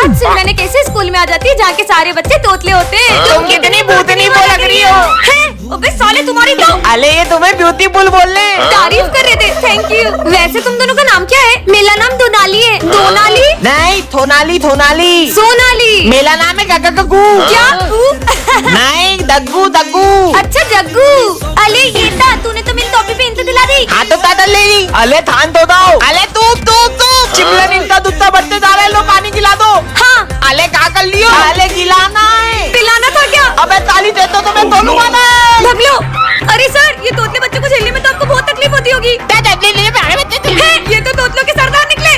आज से मैंने कैसे स्कूल में आ जाती है जहाँ के सारे बच्चे तोतले होते हैं। तुम कितनी भूतनी वो लग रही हो। अबे साले तुम्हारी तो अले ये तुम्हें ब्यूटीफुल बोलने तारीफ कर रहे थे, थैंक यू। वैसे तुम दोनों का नाम क्या है? मेरा नाम दोनाली है। दोनाली नहीं, थोनाली थोनाली। सोनाली। मेरा नाम है गगगगू। क्या नहीं, दग्गू दग्गू। अच्छा जग्गू। अले ये था, तूने तो मेरी टोपी पहन के दिला दी। हाँ तो पैदल ले ली। अले थान तो दाओ। अले तू चिमलन इनका दूध बढ़ते जा रहा है, लो पानी गिला दो। हाँ अले क्या कर लियो? अले गिलाना है। पिलाना था क्या? अबे ताली दे तो मैं तोलूंगा ना। भाग लो। अरे सर, ये तोतले बच्चों को झेलने में तो आपको बहुत तकलीफ होती होगी। ये तो तोतलों के सरदार निकले।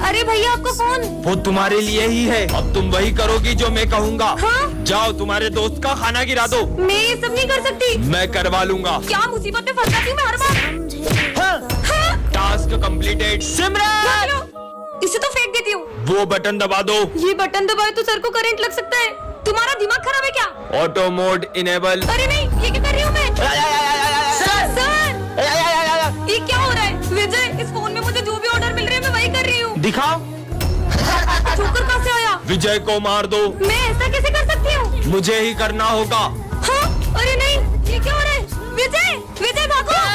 अरे भैया आपको फोन। वो तुम्हारे लिए ही है, अब तुम वही करोगी जो मैं कहूँगा। हाँ? जाओ तुम्हारे दोस्त का खाना गिरा दो। मैं ये सब नहीं कर सकती। मैं करवा लूंगा। क्या मुसीबत में फंस जाती हूँ मैं हर बार। हाँ? Task completed. भाग सिमरन लो। इसे तो फेंक देती हूँ। वो बटन दबा दो। ये बटन दबाए तो सर को करंट लग सकता है। तुम्हारा दिमाग खराब है क्या? Auto mode enable. अरे नहीं, ये क्या कर रही हूँ मैं? सर ये क्या हो रहा है? विजय, इस फोन में मुझे जो भी ऑर्डर मिल रहे हैं मैं वही कर रही हूँ। दिखाओ। ठोकर कहाँ से आया? विजय को मार दो। मैं ऐसा कैसे कर सकती हूँ? मुझे ही करना होगा। हाँ? अरे नहीं, ये क्या हो रहा है? विजय, विजय भागो।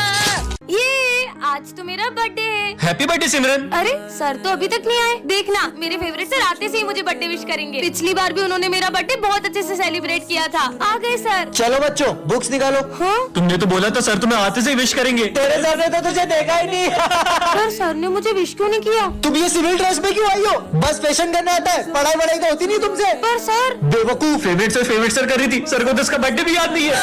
ये आज तो मेरा बर्थडे है। हैप्पी बर्थडे सिमरन। अरे सर तो अभी तक नहीं आए। देखना, मेरे फेवरेट सर आते से ही मुझे बर्थडे विश करेंगे। पिछली बार भी उन्होंने मेरा बर्थडे बहुत अच्छे से सेलिब्रेट किया था। आ गए सर। चलो बच्चों, बुक्स निकालो। हाँ? तुमने तो बोला था सर तुम्हें आते से विश करेंगे। तेरे सर ने तो तुझे देखा ही नहीं। पर सर ने मुझे विश क्यों नहीं किया? तुम ये सिविल ड्रेस में क्यों आई हो? बस फैशन करना आता है, पढ़ाई वढ़ाई तो होती नहीं तुमसे। पर सर, बेवकूफ। फेवरेट सर कर रही थी, सर को तो उसका बर्थडे भी याद नहीं है।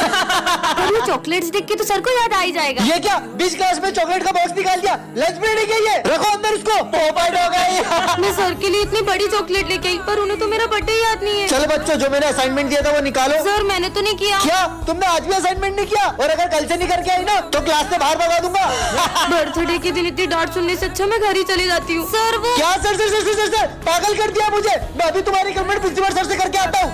पर ये चॉकलेट्स देख के तो सर को याद आ ही जाएगा। ये क्या बीच क्लास में चॉकलेट का बॉक्स निकाल दिया? लंच ब्रेक है ये, रखो अंदर इसको। पोपाइट हो गई। मैं सर के लिए इतनी बड़ी चॉकलेट लेके आई, पर उन्हें तो मेरा बर्थडे याद नहीं है। चलो बच्चों, जो मैंने असाइनमेंट दिया था वो निकालो। सर मैंने तो नहीं किया। क्या तुमने आज भी असाइनमेंट नहीं किया? और अगर कल से नहीं करके आई ना तो क्लास से बाहर भगा दूंगा। बर्थडे के दिन इतनी डांट सुनने से अच्छा मैं घर ही चली जाती हूँ। सर वो क्या सर पागल कर दिया मुझे। मैं अभी तुम्हारी कमेंट प्रिंसिपल सर से करके आता हूँ।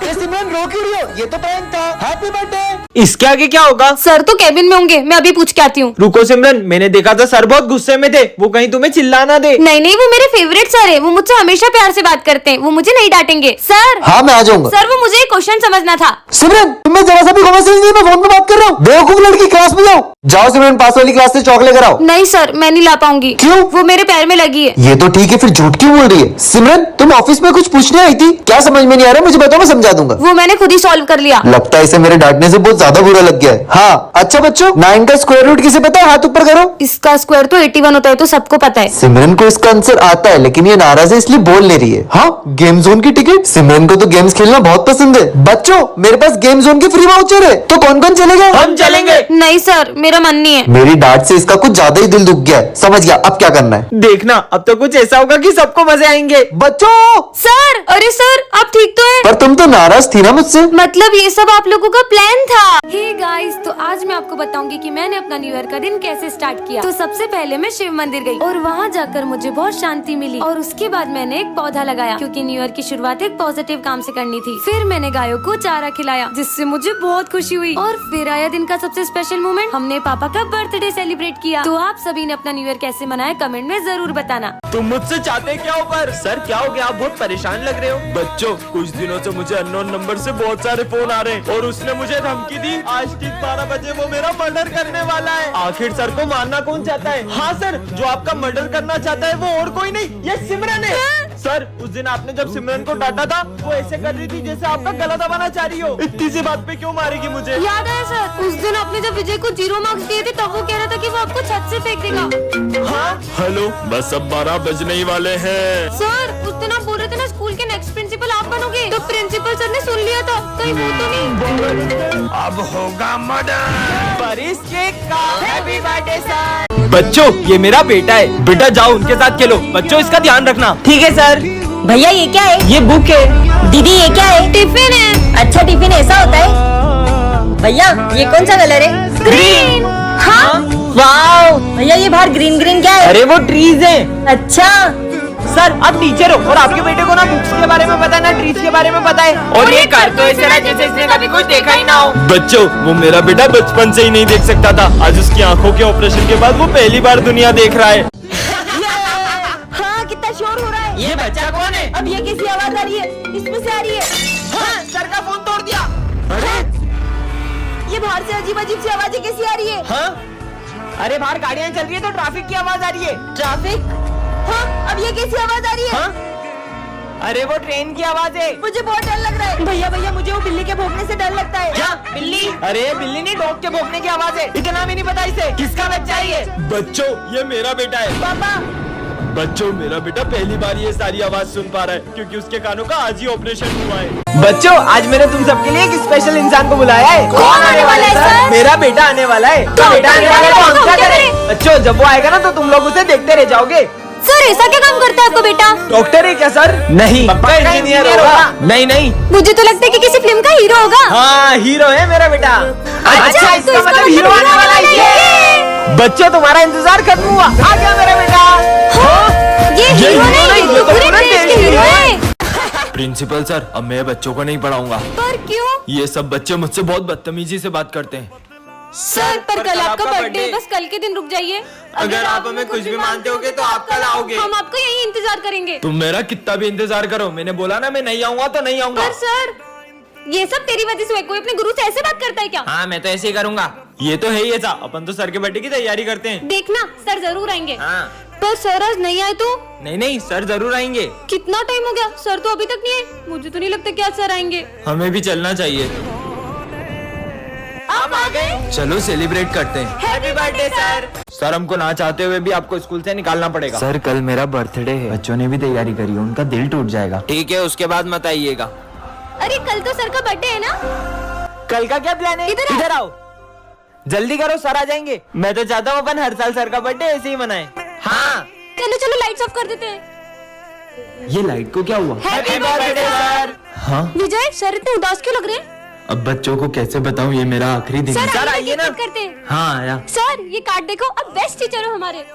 ये सिमरन रो क्यों रही हो? ये तो प्रैंक था। Happy birthday. इसके आगे क्या होगा? सर तो कैबिन में होंगे, मैं अभी पूछ के आती हूँ। रुको सिमरन, मैंने देखा था सर बहुत गुस्से में थे, वो कहीं तुम्हें चिल्लाना दे। नहीं, वो मेरे फेवरेट सर है। वो मुझसे हमेशा प्यार से बात करते हैं, वो मुझे नहीं डांटेंगे। सर हाँ मैं आ जाऊंगा। सर वो मुझे एक क्वेश्चन समझना था। सिमरन तुम्हें जरा सा भी कॉमन सेंस नहीं है? मैं फोन पे बात कर रहा हूँ। बेवकूफ लड़की, क्लास में जाओ। जाओ सिमरन, पास वाली क्लास से चॉकलेट कराओ। नहीं सर, मैं नहीं ला पाऊंगी। क्यों? वो मेरे पैर में लगी है। ये तो ठीक है, फिर झूठ क्यों बोल रही है? सिमरन तुम ऑफिस में कुछ पूछने आई थी? क्या समझ में नहीं आ रहा? मुझे बताओ, मैं समझा दूंगा। वो मैंने खुद ही सॉल्व कर लिया। लगता है इसे मेरे डांटने से बहुत ज्यादा बुरा लग गया है। हाँ अच्छा बच्चों, 9 का स्क्वायर रूट किसे पता है? हाथ ऊपर करो। इसका स्क्वायर तो 81 होता है, तो सबको पता है। सिमरन को इसका आंसर आता है, लेकिन ये नाराज है इसलिए बोल ले रही है। हाँ, गेम जोन की टिकट। सिमरन को तो गेम्स खेलना बहुत पसंद है। बच्चों मेरे पास गेम जोन की फ्री वाउचर है, तो कौन कौन चलेगा? हम चलेंगे। नहीं सर, मेरा मन नहीं है। मेरी डांट से इसका कुछ ज्यादा ही दिल दुख गया है। समझ गया, अब क्या करना है? देखना, अब तो कुछ ऐसा होगा कि सबको मजे आएंगे। बच्चों सर, अरे सर आप ठीक तो हैं? पर तुम तो नाराज थी ना मुझसे। मतलब ये सब आप लोगों का प्लान था। हे गाइस, तो आज मैं आपको बताऊंगी कि मैंने अपना न्यू ईयर का दिन कैसे स्टार्ट किया। तो सबसे पहले मैं शिव मंदिर गई और वहाँ जाकर मुझे बहुत शांति मिली। और उसके बाद मैंने एक पौधा लगाया, क्योंकि न्यू ईयर की शुरुआत एक पॉजिटिव काम से करनी थी। फिर मैंने गायों को चारा खिलाया, जिससे मुझे बहुत खुशी हुई। और फिर आया दिन का सबसे स्पेशल मोमेंट, हमने पापा का बर्थडे सेलिब्रेट किया। तो आप सभी ने अपना न्यू ईयर कैसे मनाया कमेंट में जरूर बताना। तुम मुझसे चाहते क्या हो? पर सर क्या हो गया? आप बहुत परेशान लग रहे हो। बच्चों कुछ दिनों से मुझे अननोन नंबर से बहुत सारे फोन आ रहे हैं और उसने मुझे धमकी दी, आज ठीक 12 बजे वो मेरा मर्डर करने वाला है। आखिर सर को मारना कौन चाहता है? हाँ सर, जो आपका मर्डर करना चाहता है वो और कोई नहीं, ये सिमरन है। सर उस दिन आपने जब सिमरन को डांटा था, वो ऐसे कर रही थी जैसे आपका गला दबाना चाह रही हो। इतनी सी बात पे क्यों मारेगी मुझे? याद आया सर, उस दिन आपने जब विजय को 0 मार्क्स दिए थे, तब वो कह रहा था कि वो आपको छत से फेंक देगा। हाँ हेलो, बस अब 12 बजने ही वाले हैं। सर उस दिन आप बोल रहे थे ना स्कूल के नेक्स्ट प्रिंसिपल आप बनोगे, तो प्रिंसिपल सर ने सुन लिया था, कहीं वो तो नहीं? अब होगा मर्डर। परिस केक का हैप्पी बर्थडे सर। बच्चों ये मेरा बेटा है, बेटा जाओ उनके साथ खेलो। बच्चों इसका ध्यान रखना। ठीक है सर। भैया ये क्या है? ये बुक है। दीदी ये क्या है? टिफिन है। अच्छा टिफिन ऐसा होता है? भैया ये कौन सा कलर है? ग्रीन। हाँ वाओ। भैया ये बाहर ग्रीन ग्रीन क्या है? अरे वो ट्रीज हैं। अच्छा सर आप टीचर हो और आपके बेटे को ना बुक्स के बारे में पता है ना ट्रीज के बारे में पता है, और ये कर तो ऐसा जैसे इसने कभी कुछ देखा ही ना हो। बच्चों वो मेरा बेटा बचपन से ही नहीं देख सकता था, आज उसकी आंखों के ऑपरेशन के बाद वो पहली बार दुनिया देख रहा है। हाँ कितना शोर हो रहा है। ये बच्चा कौन है? अब ये कैसी आवाज आ रही है? इसमें से आ रही है। हाँ, सर का फोन तोड़ दिया। अरे ये बाहर से अजीब अजीब सी आवाजें कैसी आ रही है? हाँ, अरे बाहर गाड़ियाँ चल रही है तो ट्रैफिक की आवाज आ रही है। ट्रैफिक? हाँ, अब ये कैसी आवाज आ रही है? हाँ? अरे वो ट्रेन की आवाज है। मुझे बहुत डर लग रहा है। भैया भैया मुझे वो बिल्ली के भौंकने से डर लगता है। क्या बिल्ली? अरे बिल्ली नहीं, डॉग के भौंकने की आवाज है। इतना भी नहीं पता इसे। किसका बच्चा है ये? बच्चों, ये मेरा बेटा है। पापा बच्चों, मेरा बेटा पहली बार ये सारी आवाज सुन पा रहा है क्योंकि उसके कानों का आज ही ऑपरेशन हुआ है। बच्चों, आज मैंने तुम सबके लिए एक स्पेशल इंसान को बुलाया है। कौन आने वाला है सर? मेरा बेटा आने वाला है। तो बेटा आने वाला है तो हम क्या करें? बच्चों, जब वो आएगा ना तो तुम लोग उसे देखते रह जाओगे। सर ऐसा क्या काम करता है आपका बेटा? डॉक्टर है क्या सर? नहीं, पक्का इंजीनियर होगा। नहीं नहीं, मुझे तो लगता है कि किसी फिल्म का हीरो होगा। हाँ हीरो है मेरा बेटा। अच्छा, तो इसका मतलब हीरो आने वाला है ये। बच्चों, तुम्हारा इंतजार खत्म हुआ। आ गया मेरा बेटा। ये हीरो नहीं, ये तो पूरे देश के हीरो हैं। प्रिंसिपल सर, अब मैं बच्चों को नहीं पढ़ाऊंगा। पर क्यों? ये सब बच्चे मुझसे बहुत बदतमीजी से बात करते हैं। सर पर कल आपका बर्थडे है, बस कल के दिन रुक जाइए। अगर आप हमें कुछ भी मानते होगे तो आप कल आओगे। हम आपका यही इंतजार करेंगे। तुम मेरा कितना भी इंतजार करो, मैंने बोला ना मैं नहीं आऊंगा तो नहीं आऊंगा। पर सर ये सब तेरी वजह से हुआ। कोई अपने गुरु से ऐसे बात करता है क्या? हाँ, मैं तो ऐसे ही करूंगा। ये तो है ही ऐसा, अपन तो सर के बर्थडे की तैयारी करते हैं। देखना सर जरूर आएंगे। हाँ, पर सर आज नहीं आए तो? नहीं नहीं, सर जरूर आएंगे। कितना टाइम हो गया, सर तो अभी तक नहीं आए। मुझे तो नहीं लगता कि आज सर आएंगे। हमें भी चलना चाहिए। आप आ गए? चलो सेलिब्रेट करते हैं। Happy birthday sir. सर, हमको ना चाहते हुए भी आपको स्कूल से निकालना पड़ेगा। सर कल मेरा बर्थडे है। बच्चों ने भी तैयारी करी है, उनका दिल टूट जाएगा। ठीक है, उसके बाद मत आइएगा। अरे कल तो सर का बर्थडे है ना? कल का क्या प्लान है? इधर आओ, जल्दी करो, सर आ जाएंगे। मैं तो चाहता हूँ अपन हर साल सर का बर्थडे ऐसे ही मनाएं। हाँ, चलो चलो लाइट्स ऑफ कर देते हैं। ये लाइट को क्या हुआ? Happy birthday sir. हाँ, विजय सर इतने उदास क्यों लग रहे हैं? अब बच्चों को कैसे बताऊँ, ये मेरा आखिरी दिन है। सर आइए ना। करते हैं। हाँ आया। सर ये कार्ड देखो, अब बेस्ट टीचर हो हमारे।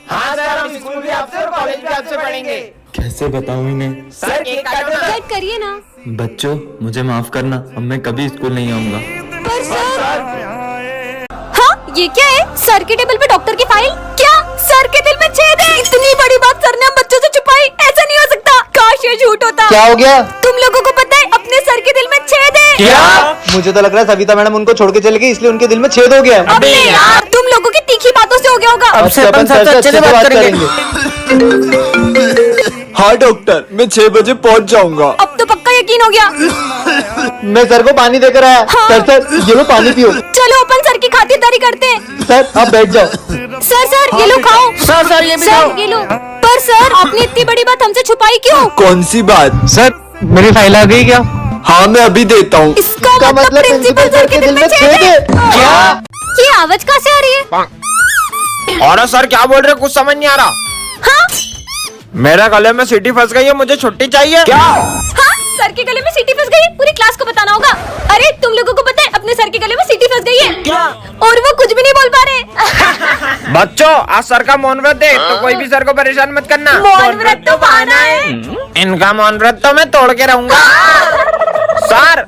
हाँ सर, हम स्कूल भी आपसे और कॉलेज भी आपसे पढ़ेंगे। कैसे बताऊँ इन्हें? सर केक काटो ना। कट करिए ना। बच्चों, मुझे माफ करना, अब मैं कभी स्कूल नहीं आऊंगा। पर सर हाँ ये क्या है? सर के टेबल पे डॉक्टर की फाइल। क्या सर के दिल में छेद है? इतनी बड़ी बात सर ने हम बच्चों से छुपाई। ऐसा नहीं हो सकता। काश ये झूठ होता। क्या हो गया? तुम लोगों को पता है अपने सर के दिल में छेद है। क्या? मुझे तो लग रहा है सविता मैडम उनको छोड़ के चली गई, इसलिए उनके दिल में छेद हो गया। अबे यार तुम लोगों की तीखी बातों से हो गया होगा। अब से अपन सर से अच्छे से बात करेंगे। हाँ डॉक्टर, मैं 6 बजे पहुंच जाऊंगा। अब तो पक्का यकीन हो गया। मैं सर को पानी देकर आया। हाँ। सर ये लो पानी पियो। चलो अपन सर की खातिरदारी करते हैं। सर आप बैठ जाओ। सर ये लो खाओ। सर ये भी खाओ। सर ये लो। पर सर आपने इतनी बड़ी बात हमसे छुपाई क्यों? कौन सी बात? सर मेरी फाइल आ गई क्या? हाँ मैं अभी देता हूँ। इसका मतलब प्रिंसिपल सर के दिल में छेद है। क्या? ये आवाज कहाँ से आ रही है? और सर क्या बोल रहे, कुछ समझ नहीं आ रहा। हाँ मेरे गले में सीटी फंस गई है, मुझे छुट्टी चाहिए। क्या? हाँ सर के गले में सीटी फंस गई है, पूरी क्लास को बताना होगा। अरे तुम लोगों को पता है अपने सर के गले में सीटी फंस गई है। क्या? और वो कुछ भी नहीं बोल पा रहे। बच्चों, आज सर का मौन व्रत है, तो कोई भी सर को परेशान मत करना। मौन व्रत तो बहाना है। इनका मौन व्रत तो मैं तोड़ के रहूंगा। सर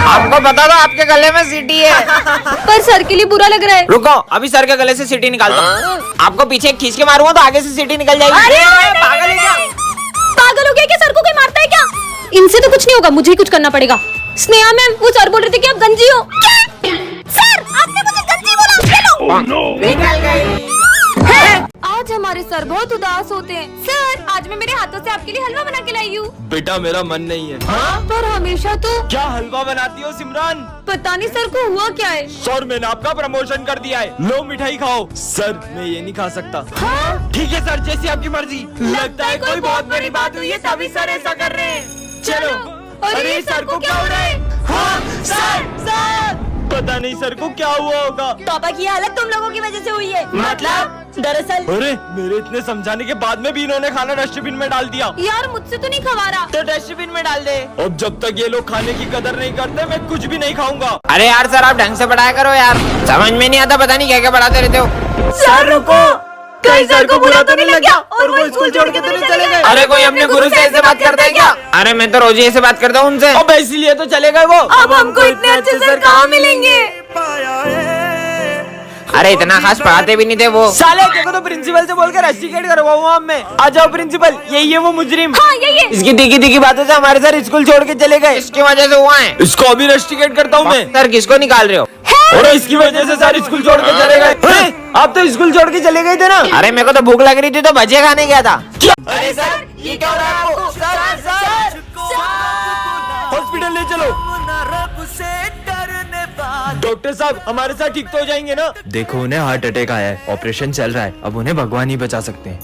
आपको बता दो आपके गले में सीटी है। पर सर के लिए बुरा लग रहा है। रुको, अभी सर के गले से सीटी निकालता हूँ। आपको पीछे खींच के मारूंगा तो आगे से सीटी निकल जाएगी। अरे पागल है क्या? पागल हो गया क्या? सर को कोई मारता है क्या? इनसे तो कुछ नहीं होगा, मुझे ही कुछ करना पड़ेगा। स्नेहा मैम, वो सर बोल रहे थे कि आप गंजी हो। क्या? सर आपने मुझे गंजी बोला। चलो। निकल गई। आज हमारे सर बहुत उदास होते हैं। सर आज मैं मेरे हाथों से आपके लिए हलवा बना के लाई हूँ। बेटा मेरा मन नहीं है। पर हमेशा तो क्या हलवा बनाती हो सिमरन? पता नहीं सर को हुआ क्या है। सर मैंने आपका प्रमोशन कर दिया है, लो मिठाई खाओ। सर मैं ये नहीं खा सकता। ठीक है सर, जैसी आपकी मर्जी। लगता है कोई बहुत बड़ी बात हुई है तभी सर ऐसा कर रहे हैं। चलो। अरे सर को क्या हो रहा है? हाँ सर पता नहीं सर को क्या हुआ होगा। पापा की हालत तुम लोगों की वजह से हुई है। मतलब? दरअसल अरे मेरे इतने समझाने के बाद में भी इन्होंने खाना डस्टबिन में डाल दिया। यार मुझसे तो नहीं खवा रहा। तो डस्टबिन में डाल दे। अब जब तक ये लोग खाने की कदर नहीं करते मैं कुछ भी नहीं खाऊंगा। अरे यार सर, आप ढंग से पढ़ाया करो यार, समझ में नहीं आता, पता नहीं क्या क्या पढ़ाते रहते हो। सर रुको, कहीं सर को बुरा तो नहीं लग गया और वो स्कूल छोड़ के तो नहीं चले गए? अरे कोई अपने गुरु से ऐसे बात करता है क्या? अरे मैं तो रोज ही ऐसे बात करता हूँ उनसे। अब इसीलिए तो चले गए वो। अब हमको इतने अच्छे सर कहाँ मिलेंगे? अरे इतना खास पढ़ाते भी नहीं थे वो। साले देखो तो प्रिंसिपल से बोलकर रस्टिकेट करवाऊंगा अब मैं। आ जाओ प्रिंसिपल, यही है वो मुजरिम। हाँ यही है। इसकी तीखी तीखी बातों से हमारे सर स्कूल छोड़ के चले गए, इसकी वजह से हुआ है। इसको अभी रस्टिकेट करता हूँ मैं। सर किसको निकाल रहे हो? और इसकी वजह से सर स्कूल छोड़ के चले गए। आप तो स्कूल छोड़ के चले गए थे ना? अरे मेरे को तो भूख लग रही थी तो भजिया खाने गया था। अरे सर ये क्या हो रहा है आपको? सर हॉस्पिटल ले चलो। डॉक्टर साहब हमारे साथ ठीक तो हो जाएंगे ना? देखो उन्हें हार्ट अटैक आया है, ऑपरेशन चल रहा है, अब उन्हें भगवान ही बचा सकते हैं।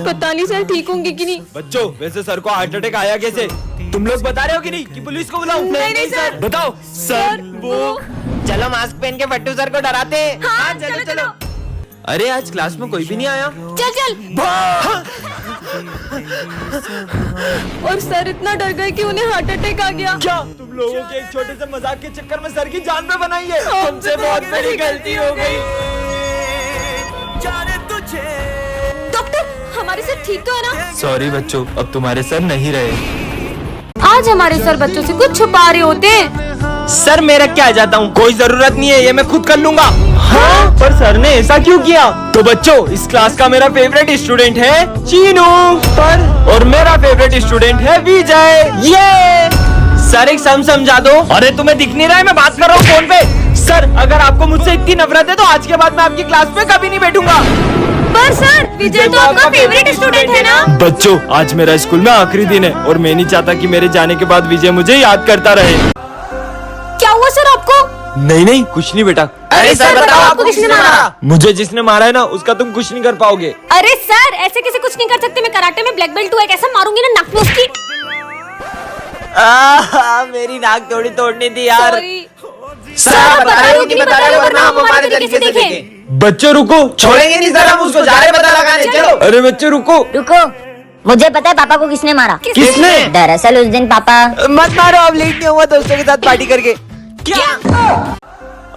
पता नहीं सर ठीक होंगे कि नहीं। बच्चों वैसे सर को हार्ट अटैक आया कैसे? तुम लोग बता रहे हो कि नहीं कि पुलिस को बुलाऊं? नहीं सर। बताओ सर वो। चलो मास्क पहन के फट्टू सर को डराते हैं। हाँ चलो। अरे आज क्लास में कोई भी नहीं आया। चल। और सर इतना डर गए कि उन्हें हार्ट अटैक आ गया। क्या तुम लोगों के एक छोटे से मजाक के चक्कर में सर की जान पे बनाई है? हमसे बहुत बड़ी गलती हो गई। डॉक्टर हमारे सर ठीक तो है ना? सॉरी बच्चों, अब तुम्हारे सर नहीं रहे। आज हमारे सर बच्चों से कुछ छुपा रहे होते हैं। सर मैं रख के आ जाता हूँ, कोई जरूरत नहीं है, ये मैं खुद कर लूंगा। हाँ? पर सर ने ऐसा क्यों किया? तो बच्चों इस क्लास का मेरा फेवरेट स्टूडेंट है चीनू और मेरा फेवरेट स्टूडेंट है विजय। ये सर एक सम समझा दो। अरे तुम्हें दिख नहीं रहा है मैं बात कर रहा हूँ फोन पे। सर अगर आपको मुझसे इतनी नफरत है तो आज के बाद मैं आपकी क्लास में कभी नहीं बैठूंगा। पर सर विजय तो आपका फेवरेट स्टूडेंट है ना? बच्चों आज मेरा स्कूल में आखिरी दिन है और मैं नहीं चाहता कि मेरे जाने के बाद विजय मुझे याद करता रहे। क्या हुआ सर आपको? नहीं कुछ नहीं बेटा। अरे सर बताओ आपको किसने मारा? मुझे जिसने मारा है ना उसका तुम कुछ नहीं कर पाओगे। अरे सर ऐसे कैसे कुछ नहीं कर सकते? मैं कराटे में ब्लैक बेल्ट हूँ, कैसे मारूंगी ना नाक में उसकी। मेरी नाक थोड़ी तोड़नी थी यार। सॉरी। सर बता रहे हो कि बता रहे हो वरना हम हमारे तरीके से देखें। बच्चों रुको, छोड़ेंगे नहीं सर हम उसको, जा रहे पता लगाने। चलो। अरे बच्चों रुको। रुको, मुझे पता है पापा को किसने मारा। किसने? दरअसल उस दिन पापा। मत मारो, अब लेट नहीं हुआ दोस्तों के साथ पार्टी करके। क्या?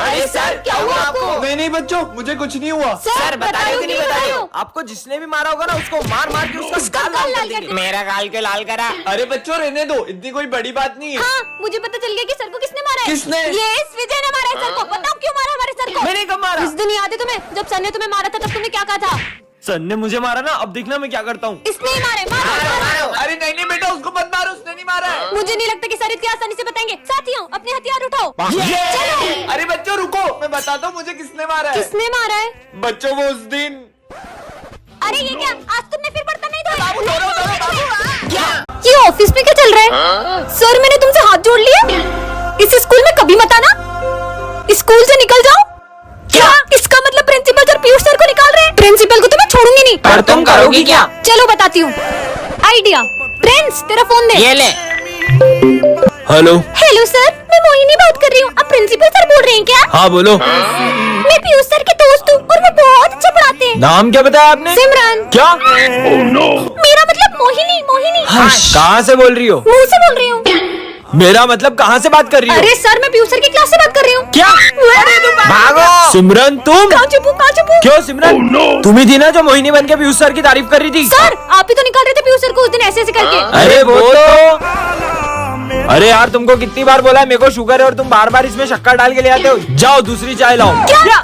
अरे सर क्या हुआ आपको? नहीं बच्चों मुझे कुछ नहीं हुआ। सर बता रहे हो कि नहीं बता रहे हो? आपको जिसने भी मारा होगा ना उसको मार मार के उसका गाल लाल कर देंगे। मेरा गाल के लाल करा। अरे बच्चों रहने दो, इतनी कोई बड़ी बात नहीं है। हाँ मुझे पता चल गया कि सर को किसने मारा है। किसने? ये इस विजय ने मारा है सर को। बताओ क्यों मारा हमारे सर को? मैंने कब मारा? उस दिन याद है तुम्हें जब सर ने तुम्हें मारा था तब तुमने क्या कहा था? सर ने मुझे मारा ना, अब देखना मैं क्या करता हूँ। इसने ही मारे। मारो। अरे नहीं बेटा उसको मत मारो, उसने नहीं मारा है। मुझे नहीं लगता कि सर इतनी आसानी से बताएंगे। साथियों अपने हथियार उठाओ। चलो। अरे बच्चों रुको, मैं बताता हूँ मुझे किसने मारा है। किसने मारा है? बच्चों वो उस दिन। अरे ये क्या, आज तुमने फिर बर्तन नहीं धोए? ये ऑफिस में क्या चल रहा है? सर मैंने तुमसे हाथ जोड़ लिया। इस स्कूल में कभी मत आना, स्कूल से निकल जाओ। क्या इसका मतलब प्रिंसिपल सर पीयूष सर को निकाल रहे हैं? प्रिंसिपल को तो मैं छोड़ूंगी नहीं। पर तुम करोगी क्या? चलो बताती हूँ आइडिया। प्रिंस तेरा फोन दे। ये ले। हेलो। हेलो सर, मैं मोहिनी बात कर रही हूँ। आप प्रिंसिपल सर बोल रहे हैं क्या? हाँ बोलो। मैं पीयूष सर के दोस्त हूँ और वो बहुत अच्छा पढ़ाते हैं। नाम क्या बताया आपने? सिमरन। क्या? मेरा मतलब मोहिनी। कहाँ से बोल रही हो? मुंह से बोल रही हूँ। मेरा मतलब कहाँ से बात कर रही हो? अरे सर मैं पीयूष सर की क्लास से बात कर रही हूँ। क्या? भागो। सिमरन तुम? कहाँ छुपू? क्यों सिमरन? तुम ही थी ना जो मोहिनी बन के पीयूष सर की तारीफ कर रही थी। सर आप ही तो निकाल रहे थे पीयूष सर को उस दिन ऐसे करके। अरे वो तो। अरे यार तुमको कितनी बार बोला है मेरे को शुगर है और तुम बार बार इसमें शक्कर डाल के ले आते हो। जाओ दूसरी चाय लाओ। क्या?